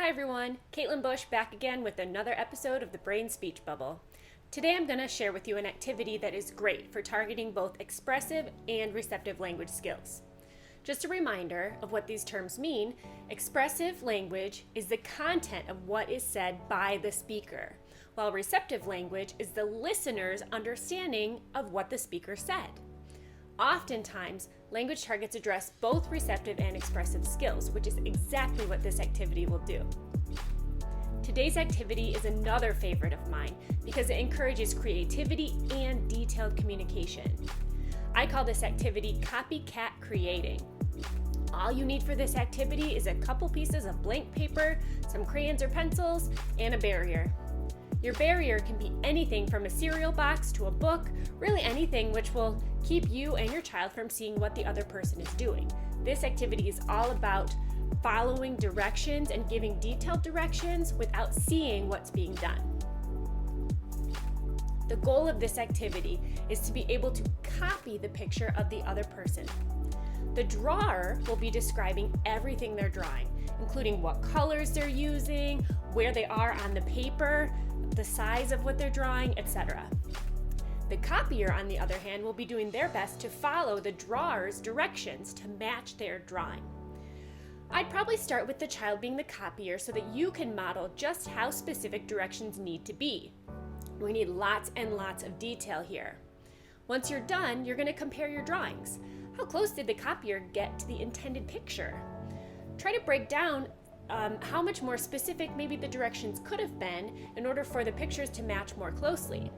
Hi everyone, Kaitlin Busch back again with another episode of the Brain Speech Bubble. Today I'm going to share with you an activity that is great for targeting both expressive and receptive language skills. Just a reminder of what these terms mean, expressive language is the content of what is said by the speaker, while receptive language is the listener's understanding of what the speaker said. Oftentimes, language targets address both receptive and expressive skills, which is exactly what this activity will do. Today's activity is another favorite of mine because it encourages creativity and detailed communication. I call this activity Copycat Creating. All you need for this activity is a couple pieces of blank paper, some crayons or pencils, and a barrier. Your barrier can be anything from a cereal box to a book, really anything which will keep you and your child from seeing what the other person is doing. This activity is all about following directions and giving detailed directions without seeing what's being done. The goal of this activity is to be able to copy the picture of the other person. The drawer will be describing everything they're drawing, including what colors they're using, where they are on the paper, the size of what they're drawing, etc. The copier, on the other hand, will be doing their best to follow the drawer's directions to match their drawing. I'd probably start with the child being the copier so that you can model just how specific directions need to be. We need lots and lots of detail here. Once you're done, you're going to compare your drawings. How close did the copier get to the intended picture? Try to break down how much more specific maybe the directions could have been in order for the pictures to match more closely.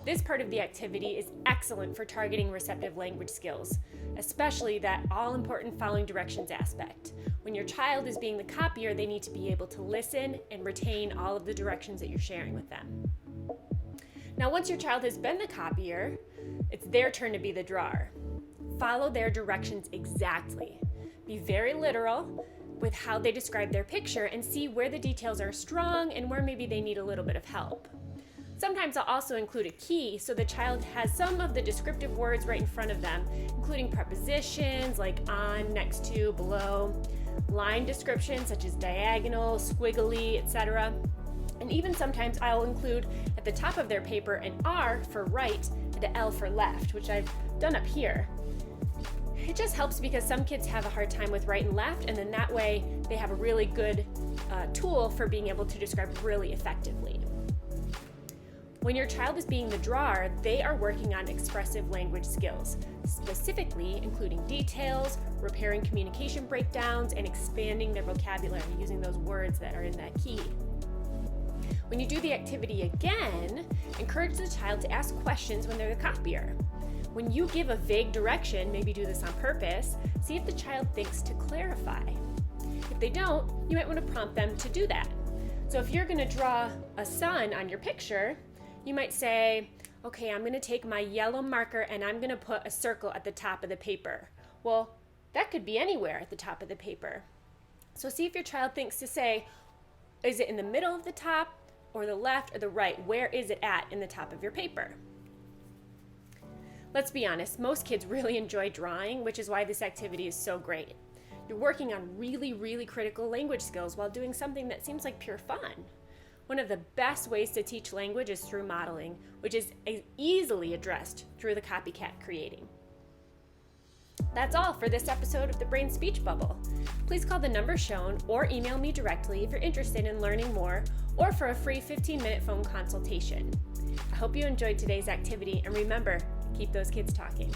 This part of the activity is excellent for targeting receptive language skills, especially that all-important following directions aspect. When your child is being the copier, they need to be able to listen and retain all of the directions that you're sharing with them. Now, once your child has been the copier, it's their turn to be the drawer. Follow their directions exactly. Be very literal with how they describe their picture and see where the details are strong and where maybe they need a little bit of help. Sometimes I'll also include a key so the child has some of the descriptive words right in front of them, including prepositions like on, next to, below, line descriptions such as diagonal, squiggly, etc. And even sometimes I'll include at the top of their paper an R for right and an L for left, which I've done up here. It just helps because some kids have a hard time with right and left, and then that way they have a really good tool for being able to describe really effectively. When your child is being the drawer, they are working on expressive language skills, specifically including details, repairing communication breakdowns, and expanding their vocabulary using those words that are in that key. When you do the activity again, encourage the child to ask questions when they're the copier. When you give a vague direction, maybe do this on purpose, see if the child thinks to clarify. If they don't, you might want to prompt them to do that. So if you're going to draw a sun on your picture, you might say, okay, I'm going to take my yellow marker and I'm going to put a circle at the top of the paper. Well, that could be anywhere at the top of the paper. So see if your child thinks to say, is it in the middle of the top or the left or the right? Where is it at in the top of your paper? Let's be honest, most kids really enjoy drawing, which is why this activity is so great. You're working on really, really critical language skills while doing something that seems like pure fun. One of the best ways to teach language is through modeling, which is easily addressed through the Copycat Creating. That's all for this episode of the Brain Speech Bubble. Please call the number shown or email me directly if you're interested in learning more or for a free 15-minute phone consultation. I hope you enjoyed today's activity, and remember, keep those kids talking.